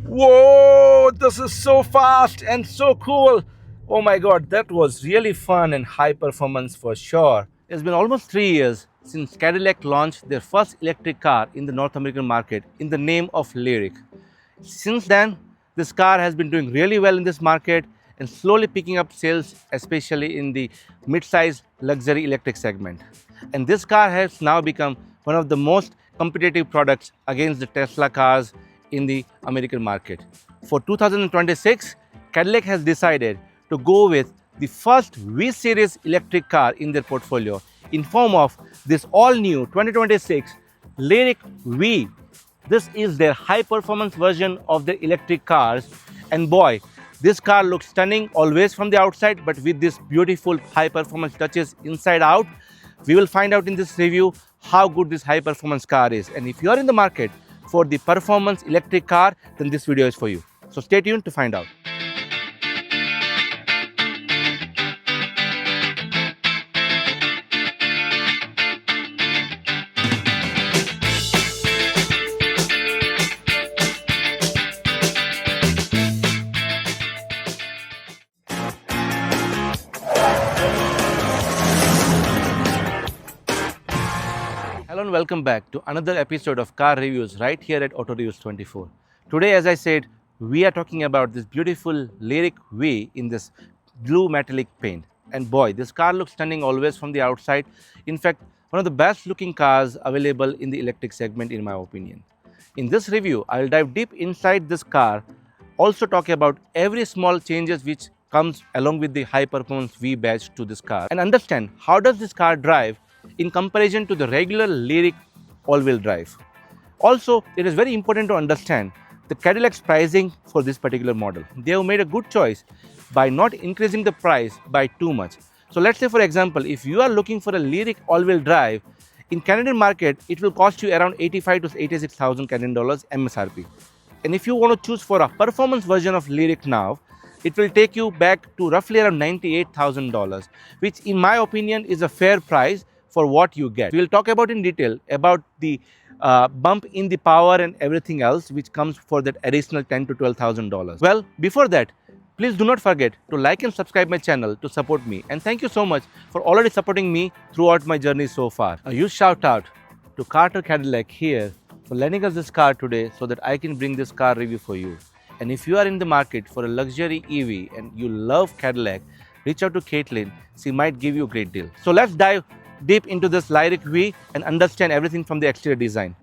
Whoa, this is so fast and so cool. Oh my god, that was really fun and high performance for sure. It's been almost 3 years since Cadillac launched their first electric car in the North American market in the name of Lyriq. Since then, this car has been doing really well in this market and slowly picking up sales, especially in the mid-size luxury electric segment. And this car has now become one of the most competitive products against the Tesla cars in the American market. For 2026, Cadillac has decided to go with the first V-Series electric car in their portfolio in form of this all-new 2026 Lyriq-V. This is their high-performance version of the electric cars, and boy, this car looks stunning always from the outside, but with this beautiful high-performance touches inside out. We will find out in this review how good this high-performance car is, and if you are in the market for the performance electric car, then this video is for you. So stay tuned to find out. Hello and welcome back to another episode of Car Reviews right here at Auto Reviews 24. Today, as I said, we are talking about this beautiful Lyriq-V in this blue metallic paint. And boy, this car looks stunning always from the outside. In fact, one of the best looking cars available in the electric segment in my opinion. In this review, I will dive deep inside this car, also talk about every small changes which comes along with the high performance V badge to this car and understand how does this car drive in comparison to the regular Lyriq all-wheel drive. Also, it is very important to understand the Cadillac's pricing for this particular model. They have made a good choice by not increasing the price by too much. So let's say for example, if you are looking for a Lyriq all-wheel drive, in Canadian market, it will cost you around 85 to 86,000 Canadian dollars MSRP. And if you want to choose for a performance version of Lyriq now, it will take you back to roughly around $98,000, which in my opinion is a fair price for what you get. We will talk about in detail about the bump in the power and everything else which comes for that additional $10,000 to $12,000. Well, before that, please do not forget to like and subscribe my channel to support me. And thank you so much for already supporting me throughout my journey so far. A huge shout out to Carter Cadillac here for lending us this car today so that I can bring this car review for you. And if you are in the market for a luxury EV and you love Cadillac, reach out to Caitlin. She might give you a great deal. So let's dive deep into this Lyriq-V and understand everything from the exterior design.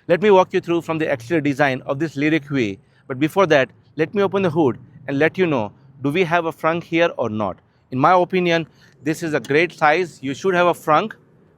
Let me walk you through from the exterior design of this Lyriq-V. But before that, let me open the hood and let you know, do we have a frunk here or not? In my opinion, this is a great size. You should have a frunk,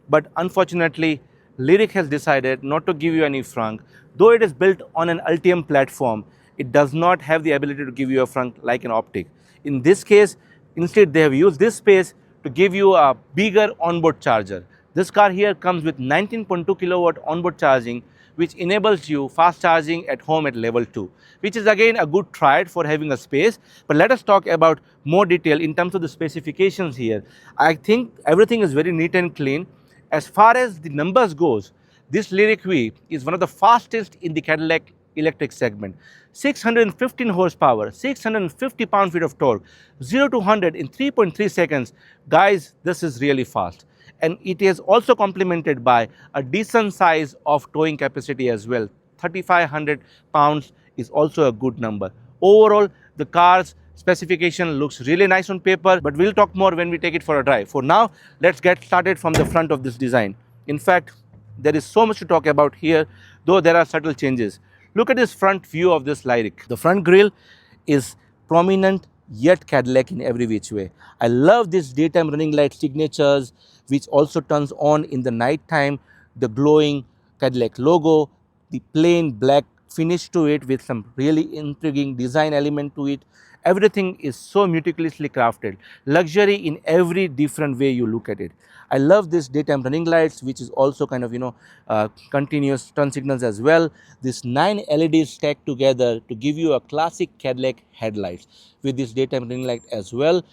but unfortunately, Lyriq has decided not to give you any frunk. Though it is built on an Ultium platform, it does not have the ability to give you a frunk like an Optic. In this case, instead they have used this space to give you a bigger onboard charger. This car here comes with 19.2 kilowatt onboard charging, which enables you fast charging at home at level 2, which is again a good triad for having a space. But let us talk about more detail in terms of the specifications here. I think everything is very neat and clean. As far as the numbers goes, this Lyriq-V is one of the fastest in the Cadillac electric segment. 615 horsepower, 650 pound-feet of torque, 0 to 100 in 3.3 seconds. Guys, this is really fast. And it is also complemented by a decent size of towing capacity as well. 3,500 pounds is also a good number. Overall, the car's specification looks really nice on paper, but we'll talk more when we take it for a drive. For now, let's get started from the front of this design. In fact, there is so much to talk about here, though there are subtle changes. Look at this front view of this Lyriq. The front grille is prominent yet Cadillac in every which way. I love this daytime running light signatures, which also turns on in the night time, the glowing Cadillac logo, the plain black finish to it with some really intriguing design element to it. Everything is so meticulously crafted, luxury in every different way you look at it. I love this daytime running lights, which is also kind of, continuous turn signals as well. This 9 LEDs stacked together to give you a classic Cadillac headlights with this daytime running light as well.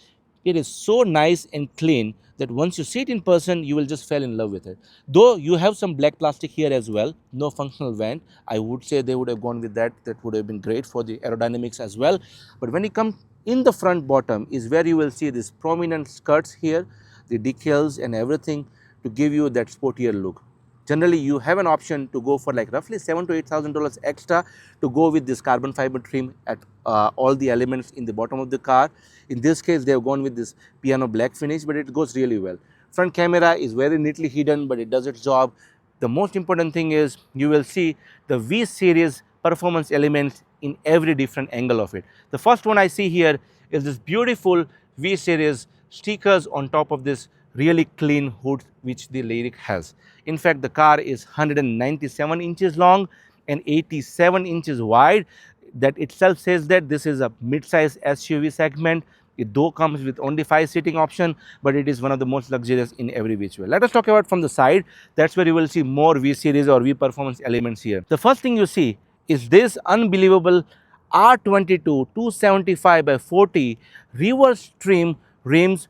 It is so nice and clean that once you see it in person, you will just fall in love with it. Though you have some black plastic here as well, no functional vent. I would say they would have gone with that. That would have been great for the aerodynamics as well. But when you come in the front bottom is where you will see these prominent skirts here, the decals and everything to give you that sportier look. Generally, you have an option to go for like roughly $7,000 to $8,000 extra to go with this carbon fiber trim at all the elements in the bottom of the car. In this case, they have gone with this piano black finish, but it goes really well. Front camera is very neatly hidden, but it does its job. The most important thing is you will see the V series performance elements in every different angle of it. The first one I see here is this beautiful V series stickers on top of this really clean hood which the Lyriq has. In fact, the car is 197 inches long and 87 inches wide. That itself says that this is a mid-size SUV segment. It though comes with only 5 seating option, but it is one of the most luxurious in every which way. Let us talk about from the side. That's where you will see more V series or V performance elements here. The first thing you see is this unbelievable R22 275 by 40 reverse trim rims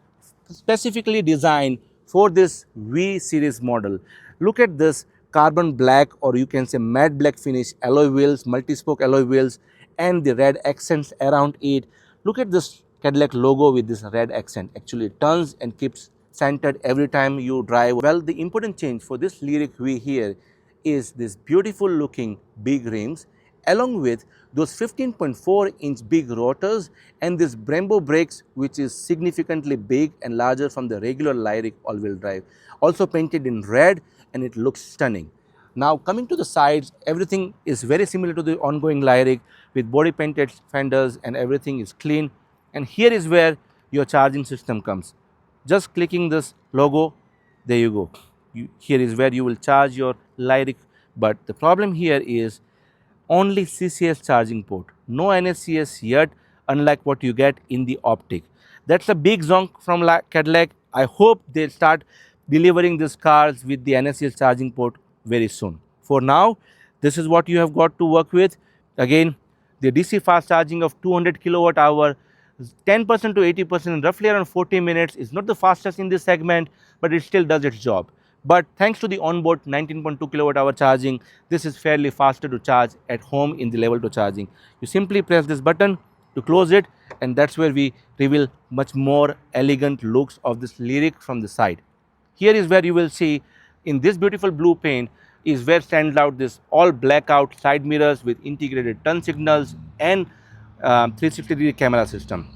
specifically designed for this V series model. Look at this carbon black, or you can say matte black finish alloy wheels, multi-spoke alloy wheels, and the red accents around it. Look at this Cadillac logo with this red accent. Actually, it turns and keeps centered every time you drive. Well, the important change for this Lyriq-V here is this beautiful looking big rims along with those 15.4-inch big rotors and this Brembo brakes, which is significantly big and larger from the regular Lyriq all-wheel drive. Also painted in red, and it looks stunning. Now coming to the sides, everything is very similar to the ongoing Lyriq with body painted fenders, and everything is clean. And here is where your charging system comes. Just clicking this logo, there you go. Here is where you will charge your Lyriq. But the problem here is only CCS charging port, no NSCS yet, unlike what you get in the Optic. That's a big zonk from Cadillac. I hope they start delivering these cars with the NSCS charging port very soon. For now, this is what you have got to work with. Again, the DC fast charging of 200 kilowatt hour, 10% to 80% in roughly around 40 minutes is not the fastest in this segment, but it still does its job. But thanks to the onboard 19.2 kilowatt hour charging, this is fairly faster to charge at home in the level 2 charging. You simply press this button to close it, and that's where we reveal much more elegant looks of this Lyriq from the side. Here is where you will see in this beautiful blue paint is where stands out this all blackout side mirrors with integrated turn signals and 360-degree camera system.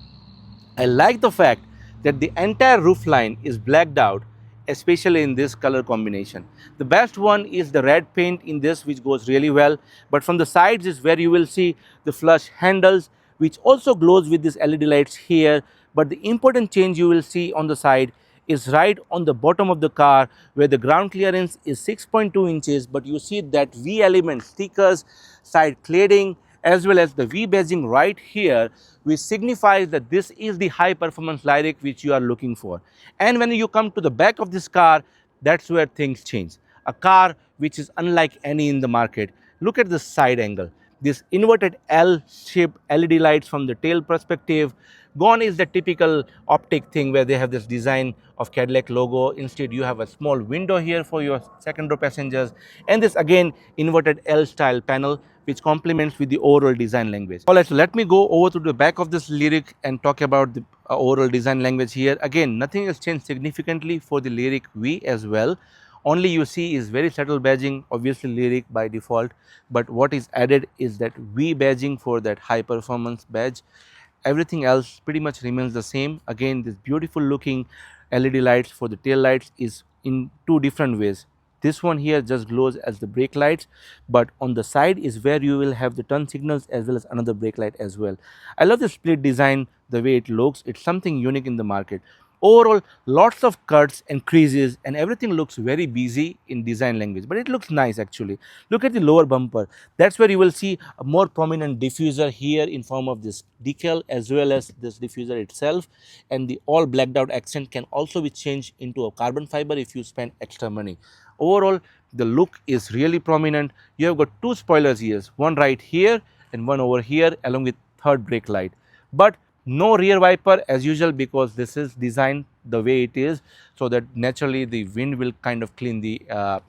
I like the fact that the entire roof line is blacked out, especially in this color combination. The best one is the red paint in this, which goes really well, but from the sides is where you will see the flush handles, which also glows with these LED lights here. But the important change you will see on the side is right on the bottom of the car, where the ground clearance is 6.2 inches, but you see that V element stickers, side cladding, as well as the V badging right here, which signifies that this is the high performance Lyriq which you are looking for. And when you come to the back of this car, that's where things change. A car which is unlike any in the market. Look at this side angle. This inverted L-shaped LED lights from the tail perspective. Gone is the typical Optic thing where they have this design of Cadillac logo. Instead, you have a small window here for your second row passengers, and this again inverted L style panel which complements with the overall design language. Alright, so let me go over to the back of this Lyriq and talk about the overall design language here. Again, nothing has changed significantly for the Lyriq-V as well. Only you see is very subtle badging, obviously Lyriq by default, but what is added is that V badging for that high performance badge. Everything else pretty much remains the same. Again, this beautiful looking LED lights for the tail lights is in two different ways. This one here just glows as the brake lights, but on the side is where you will have the turn signals as well as another brake light as well. I love the split design, the way it looks. It's something unique in the market. Overall, lots of cuts and creases and everything looks very busy in design language, but it looks nice actually. Look at the lower bumper. That's where you will see a more prominent diffuser here in form of this decal as well as this diffuser itself, and the all blacked out accent can also be changed into a carbon fiber if you spend extra money. Overall, the look is really prominent. You have got two spoilers here, one right here and one over here along with third brake light, but no rear wiper as usual because this is designed the way it is, so that naturally the wind will kind of clean the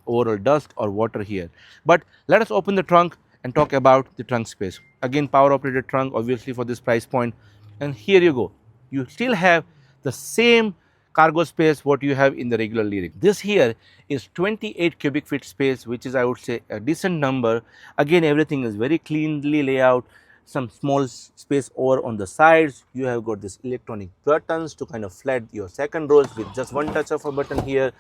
overall dust or water here. But let us open the trunk and talk about the trunk space. Again, power operated trunk obviously for this price point, and here you go. You still have the same cargo space what you have in the regular Lyriq. This here is 28 cubic feet space, which is I would say a decent number. Again, everything is very cleanly laid out. Some small space over on the sides. You have got this electronic buttons to kind of flat your second rows with just one touch of a button here.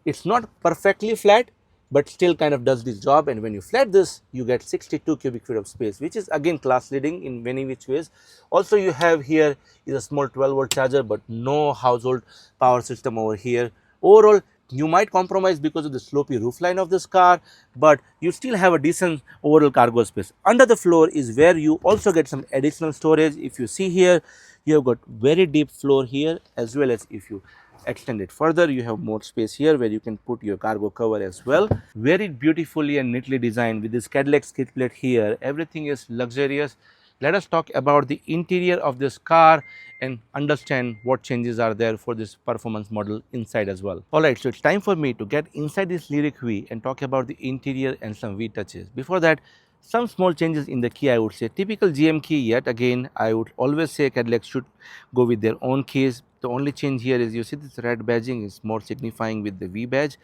It's not perfectly flat, but still kind of does this job, and when you flat this you get 62 cubic feet of space, which is again class leading in many which ways. Also, you have here is a small 12-volt charger, but no household power system over here. Overall, you might compromise because of the slopey roofline of this car, but you still have a decent overall cargo space. Under the floor is where you also get some additional storage. If you see here, you have got very deep floor here, as well as if you extend it further, you have more space here where you can put your cargo cover as well. Very beautifully and neatly designed with this Cadillac skid plate here. Everything is luxurious. Let us talk about the interior of this car and understand what changes are there for this performance model inside as well. Alright, so it's time for me to get inside this Lyriq-V and talk about the interior and some V touches. Before that, some small changes in the key I would say. Typical GM key, yet again I would always say Cadillac should go with their own keys. The only change here is you see this red badging is more signifying with the V badge.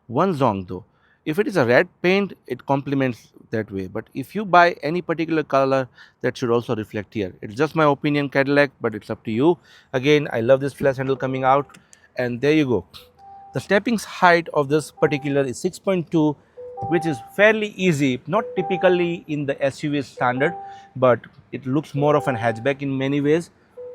One wrong though. If it is a red paint, it complements that way. But if you buy any particular color, that should also reflect here. It's just my opinion, Cadillac, but it's up to you. Again, I love this flash handle coming out, and there you go. The stepping height of this particular is 6.2, which is fairly easy, not typically in the SUV standard, but it looks more of an hatchback in many ways,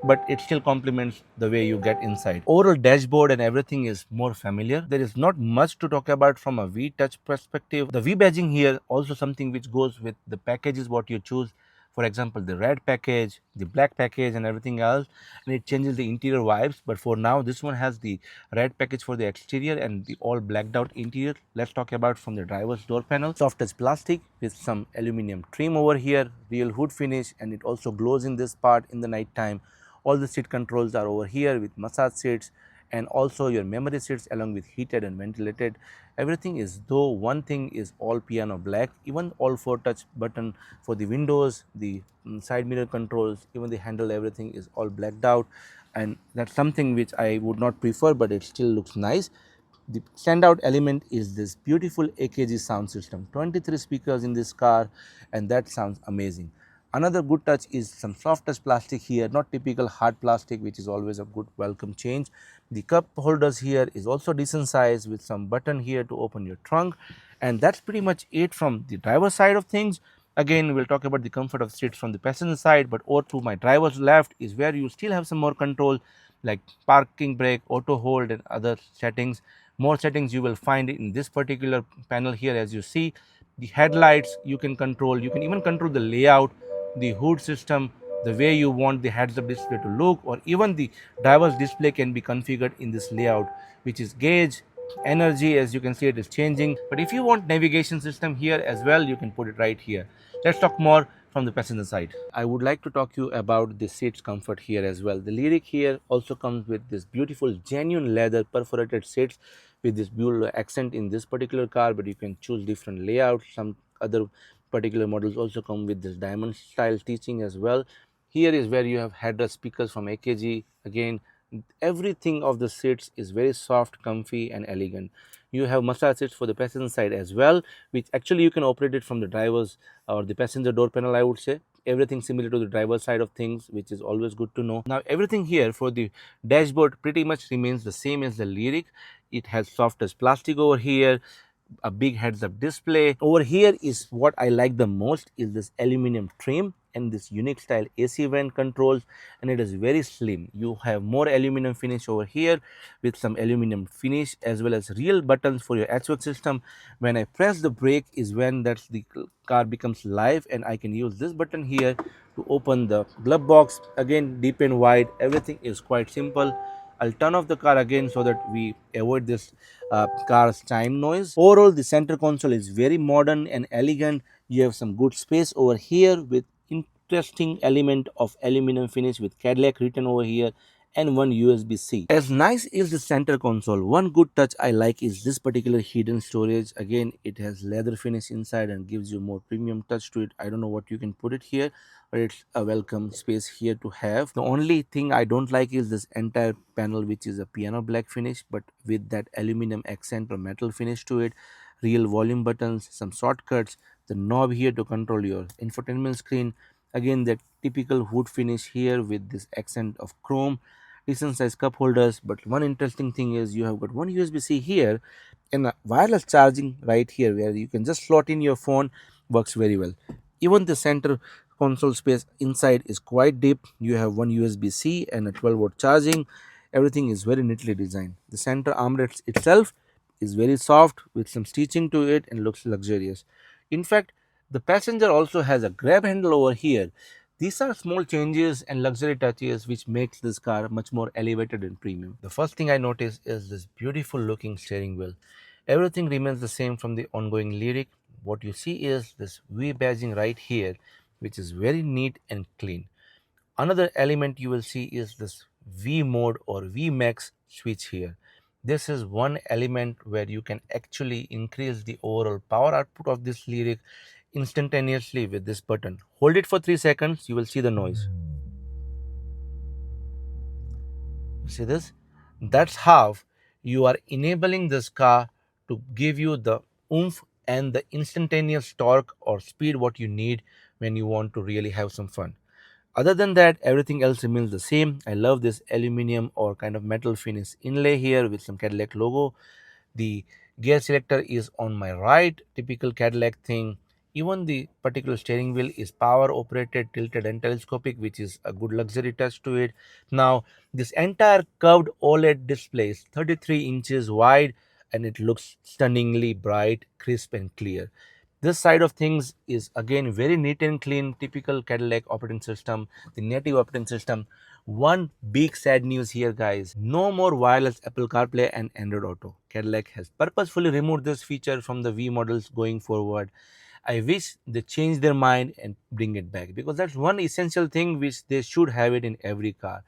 but it still complements the way you get inside. Overall dashboard and everything is more familiar. There is not much to talk about from a V-Touch perspective. The V-badging here also something which goes with the packages what you choose. For example, the red package, the black package and everything else, and it changes the interior vibes. But for now, this one has the red package for the exterior and the all blacked out interior. Let's talk about from the driver's door panel. Soft touch plastic with some aluminum trim over here, real hood finish, and it also glows in this part in the night time. All the seat controls are over here with massage seats, and also your memory seats along with heated and ventilated. Everything is, though one thing is all piano black, even all 4-touch button for the windows, the side mirror controls, even the handle, everything is all blacked out, and that's something which I would not prefer, but it still looks nice. The standout element is this beautiful AKG sound system, 23 speakers in this car, and that sounds amazing. Another good touch is some soft touch plastic here, not typical hard plastic, which is always a good welcome change. The cup holders here is also decent size with some button here to open your trunk, and that's pretty much it from the driver side of things. Again, we'll talk about the comfort of seats from the passenger side, but over to my driver's left is where you still have some more control like parking brake, auto hold and other settings. More settings you will find in this particular panel here. As you see, the headlights you can control, you can even control the layout, the hood system, the way you want the heads-up display to look, or even the driver's display can be configured in this layout, which is gauge, energy, as you can see it is changing. But if you want navigation system here as well, you can put it right here. Let's talk more from the passenger side. I would like to talk to you about the seats comfort here as well. The Lyriq here also comes with this beautiful genuine leather perforated seats with this beautiful accent in this particular car, but you can choose different layouts. Some other particular models also come with this diamond style stitching as well. Here is where you have headrest speakers from AKG. Again, everything of the seats is very soft, comfy and elegant. You have massage seats for the passenger side as well, which actually you can operate it from the driver's or the passenger door panel, I would say. Everything similar to the driver's side of things, which is always good to know. Now everything here for the dashboard pretty much remains the same as the Lyriq. It has soft as plastic over here. a big heads-up display. Over here is what I like the most is this aluminum trim and this unique style AC vent controls, and it is very slim. You have more aluminum finish over here with some aluminum finish as well as real buttons for your HVAC system. When I press the brake is when that's the car becomes live, and I can use this button here to open the glove box. Again, deep and wide, everything is quite simple. I'll turn off the car again so that we avoid this car's chime noise. Overall, the center console is very modern and elegant. You have some good space over here with interesting element of aluminum finish with Cadillac written over here and one USB-C. As nice is the center console, one good touch I like is this particular hidden storage. Again, it has leather finish inside and gives you more premium touch to it. I don't know what you can put it here, but it's a welcome space here to have. The only thing I don't like is this entire panel, which is a piano black finish but with that aluminum accent or metal finish to it. Real volume buttons, some shortcuts, the knob here to control your infotainment screen. Again, that typical wood finish here with this accent of chrome. Decent size cup holders, but one interesting thing is you have got one USB-C here and a wireless charging right here where you can just slot in your phone. Works very well. Even the center console space inside is quite deep. You have one USB-C and a 12-volt charging. Everything is very neatly designed. The center armrest itself is very soft with some stitching to it and looks luxurious. In fact, the passenger also has a grab handle over here. These are small changes and luxury touches which makes this car much more elevated and premium. The first thing I notice is this beautiful looking steering wheel. Everything remains the same from the ongoing Lyriq. What you see is this V badging right here, which is very neat and clean. Another element you will see is this V mode or V max switch here. This is one element where you can actually increase the overall power output of this Lyriq instantaneously with this button. Hold it for 3 seconds, you will see the noise. You see this? That's how you are enabling this car to give you the oomph and the instantaneous torque or speed what you need when you want to really have some fun. Other than that, everything else remains the same. I love this aluminum or kind of metal finish inlay here with some Cadillac logo. The gear selector is on my right, typical Cadillac thing. Even the particular steering wheel is power operated, tilted and telescopic, which is a good luxury touch to it. Now, this entire curved OLED display is 33 inches wide and it looks stunningly bright, crisp and clear. This side of things is again very neat and clean, typical Cadillac operating system, the native operating system. One big sad news here, guys, no more wireless Apple CarPlay and Android Auto. Cadillac has purposefully removed this feature from the V models going forward. I wish they change their mind and bring it back because that's one essential thing which they should have it in every car.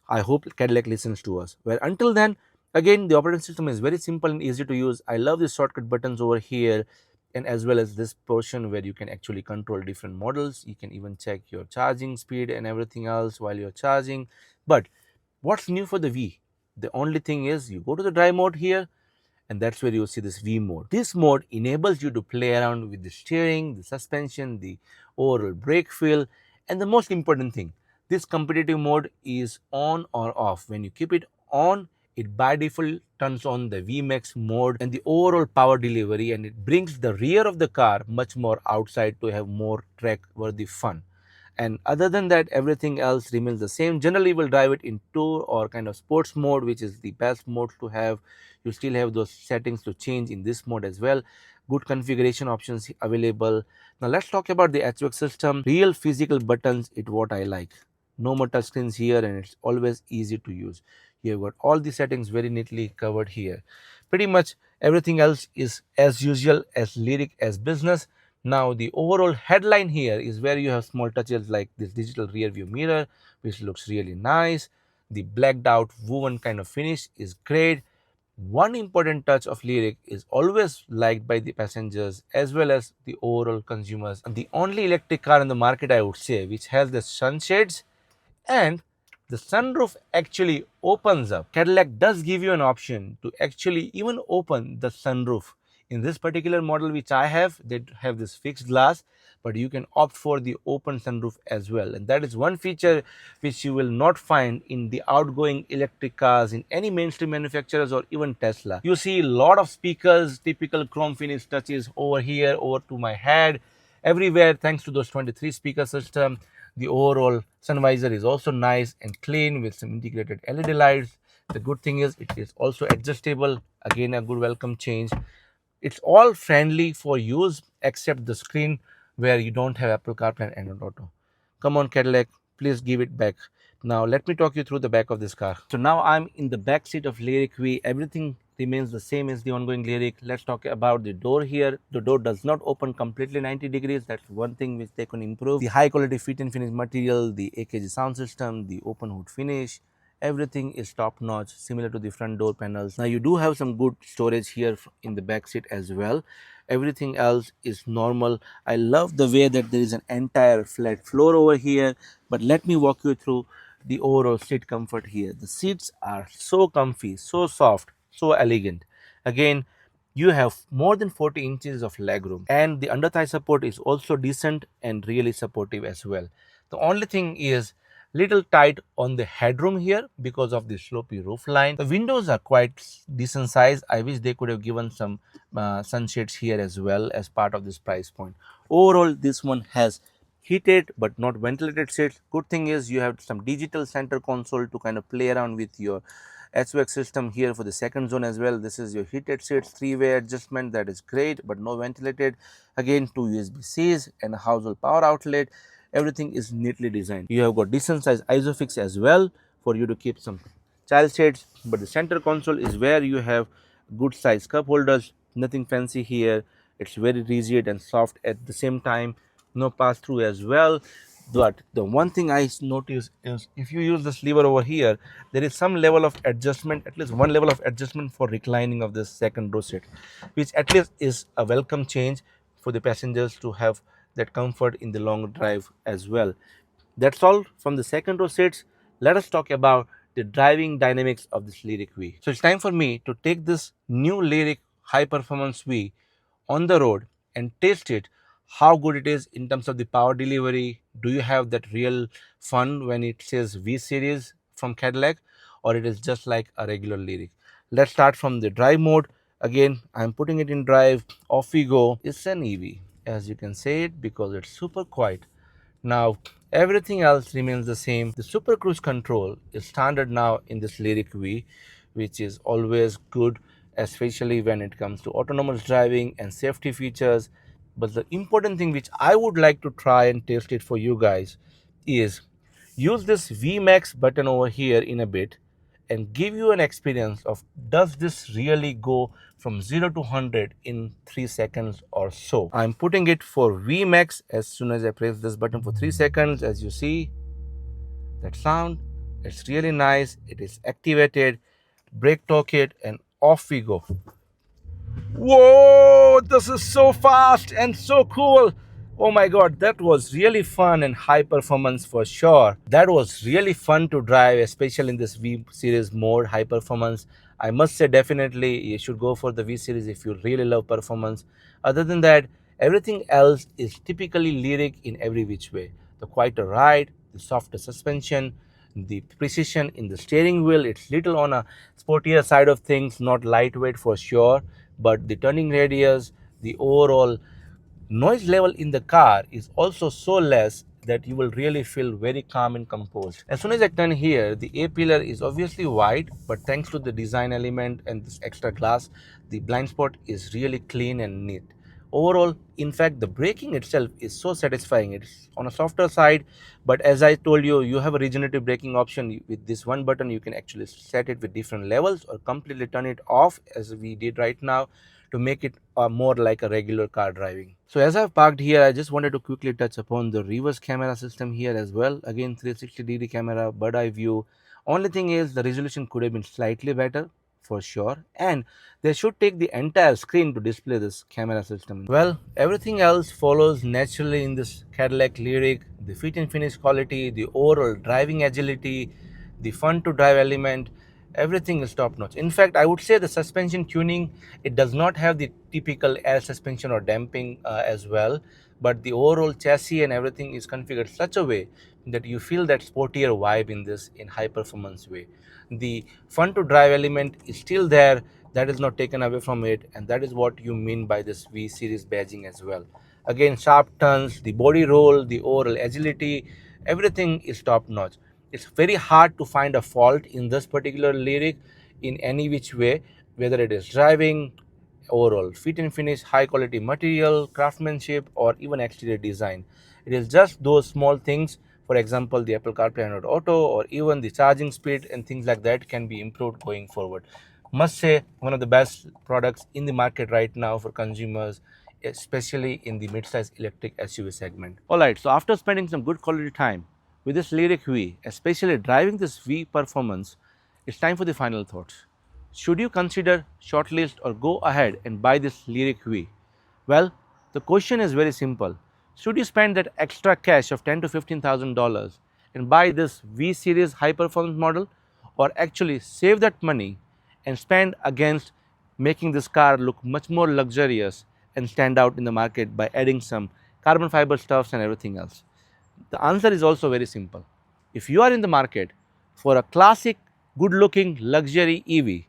I hope Cadillac listens to us. Well, until then, again, the operating system is very simple and easy to use. I love the shortcut buttons over here and as well as this portion where you can actually control different models. You can even check your charging speed and everything else while you're charging. But what's new for the V? The only thing is you go to the drive mode here and that's where you see this V mode. This mode enables you to play around with the steering, the suspension, the overall brake feel, and the most important thing, this competitive mode is on or off. When you keep it on, it by default turns on the VMAX mode and the overall power delivery, and it brings the rear of the car much more outside to have more track worthy fun. And other than that, everything else remains the same. Generally, we'll drive it in tour or kind of sports mode, which is the best mode to have. You still have those settings to change in this mode as well. Good configuration options available. Now let's talk about the HVAC system. Real physical buttons, it what I like. No more touchscreens here, and it's always easy to use. You have got all the settings very neatly covered here. Pretty much everything else is as usual as Lyriq as business. Now the overall headline here is where you have small touches like this digital rear view mirror, which looks really nice. The blacked out woven kind of finish is great. One important touch of Lyriq is always liked by the passengers as well as the overall consumers. And the only electric car in the market, I would say, which has the sunshades and the sunroof actually opens up. Cadillac does give you an option to actually even open the sunroof In this particular model which I have, they have this fixed glass, but you can opt for the open sunroof as well, and that is one feature which you will not find in the outgoing electric cars in any mainstream manufacturers or even Tesla. You see a lot of speakers, typical chrome finish touches over here, over to my head, everywhere, thanks to those 23 speaker system. The overall sun visor is also nice and clean with some integrated LED lights. The good thing is it is also adjustable, again a good welcome change. It's all friendly for use except the screen where you don't have Apple CarPlay and Android Auto. Come on Cadillac, please give it back. Now let me talk you through the back of this car. So now I'm in the back seat of Lyriq-V. Everything remains the same as the ongoing Lyriq. Let's talk about the door here. The door does not open completely 90 degrees. That's one thing which they can improve. The high quality fit and finish material, the AKG sound system, the open hood finish, everything is top notch, similar to the front door panels. Now you do have some good storage here in the back seat as well. Everything else is normal. I love the way that there is an entire flat floor over here, but let me walk you through the overall seat comfort here. The seats are so comfy, so soft, so elegant. Again, you have more than 40 inches of legroom, and the under thigh support is also decent and really supportive as well. The only thing is little tight on the headroom here because of the slopey roof line. The windows are quite decent size. I wish they could have given some sunshades here as well as part of this price point. Overall, this one has heated but not ventilated seats. Good thing is you have some digital center console to kind of play around with your HVAC system here for the second zone as well. This is your heated seats, three-way adjustment, that is great, but no ventilated. Again, two USB-Cs and a household power outlet. Everything is neatly designed. You have got decent size isofix as well for you to keep some child shades, but the center console is where you have good size cup holders. Nothing fancy here. It's very rigid and soft at the same time. No pass through as well. But the one thing I notice is if you use this lever over here, there is some level of adjustment, at least one level of adjustment for reclining of this second row seat, which at least is a welcome change for the passengers to have that comfort in the long drive as well. That's all from the second row seats. Let us talk about the driving dynamics of this Lyriq-V. So it's time for me to take this new Lyriq high performance V on the road and taste it, how good it is in terms of the power delivery. Do you have that real fun when it says V series from Cadillac, or it is just like a regular Lyriq? Let's start from the drive mode. Again, I'm putting it in drive. Off we go. It's an EV, as you can say it, because it's super quiet. Now everything else remains the same. The super cruise control is standard now in this Lyriq-V, which is always good, especially when it comes to autonomous driving and safety features. But the important thing which I would like to try and test it for you guys is use this VMAX button over here in a bit and give you an experience of, does this really go from 0 to 100 in 3 seconds or so. I'm putting it for VMAX. As soon as I press this button for 3 seconds, as you see that sound, it's really nice. It is activated. Brake torque it and off we go. Whoa, this is so fast and so cool. Oh my god, that was really fun and high performance for sure. That was really fun to drive, especially in this V series mode, high performance. I must say definitely you should go for the V series if you really love performance. Other than that, everything else is typically Lyriq in every which way. The quieter ride, the softer suspension, the precision in the steering wheel. It's little on a sportier side of things, not lightweight for sure, but the turning radius, the overall noise level in the car is also so less that you will really feel very calm and composed. As soon as I turn here, the A pillar is obviously wide, but thanks to the design element and this extra glass, the blind spot is really clean and neat. Overall, in fact, the braking itself is so satisfying. It's on a softer side, but as I told you, you have a regenerative braking option. With this one button, you can actually set it with different levels or completely turn it off, as we did right now, to make it more like a regular car driving. So as I've parked here, I just wanted to quickly touch upon the reverse camera system here as well. Again, 360-degree camera, bird eye view. Only thing is the resolution could have been slightly better for sure, and they should take the entire screen to display this camera system. Well, everything else follows naturally in this Cadillac Lyriq. The fit and finish quality, the overall driving agility, the fun to drive element, Everything is top notch. In fact, I would say the suspension tuning, it does not have the typical air suspension or damping as well, but the overall chassis and everything is configured such a way that you feel that sportier vibe in this in high performance way. The fun to drive element is still there, that is not taken away from it, and that is what you mean by this V series badging as well. Again, sharp turns, the body roll, the overall agility, everything is top notch. It's very hard to find a fault in this particular Lyriq in any which way, whether it is driving, overall fit and finish, high quality material, craftsmanship, or even exterior design. It is just those small things, for example the Apple CarPlay and Auto, or even the charging speed and things like that can be improved going forward. Must say, one of the best products in the market right now for consumers, especially in the mid-size electric SUV segment. Alright, so after spending some good quality time with this Lyriq-V, especially driving this V performance, it's time for the final thoughts. Should you consider shortlist or go ahead and buy this Lyriq-V? Well, the question is very simple. Should you spend that extra cash of $10,000 to $15,000 and buy this V series high performance model, or actually save that money and spend against making this car look much more luxurious and stand out in the market by adding some carbon fiber stuffs and everything else? The answer is also very simple. If you are in the market for a classic, good looking luxury EV,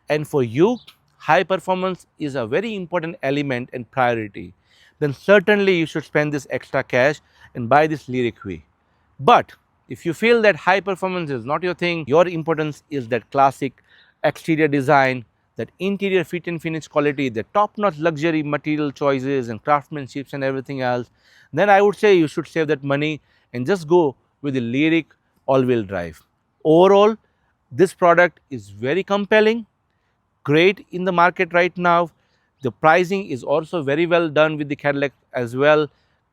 and for you high performance is a very important element and priority, then certainly you should spend this extra cash and buy this Lyriq-V. But if you feel that high performance is not your thing, your importance is that classic exterior design, that interior fit and finish quality, the top-notch luxury material choices and craftsmanship and everything else, then I would say you should save that money and just go with the Lyriq all-wheel drive. Overall, this product is very compelling, great in the market right now. The pricing is also very well done with the Cadillac as well.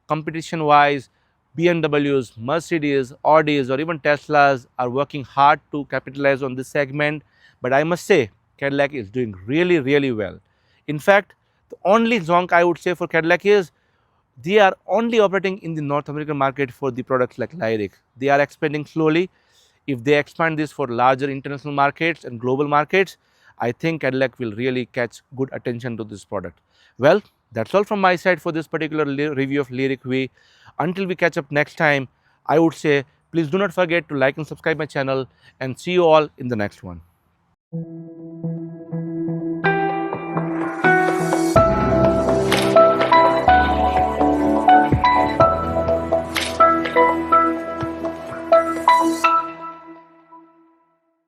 Competition wise, BMWs, Mercedes, Audis, or even Teslas are working hard to capitalize on this segment. But I must say, Cadillac is doing really, really well. In fact, the only zonk I would say for Cadillac is they are only operating in the North American market for the products like Lyriq. They are expanding slowly. If they expand this for larger international markets and global markets, I think Cadillac will really catch good attention to this product. Well, that's all from my side for this particular review of Lyriq-V. Until we catch up next time, I would say please do not forget to like and subscribe my channel, and see you all in the next one.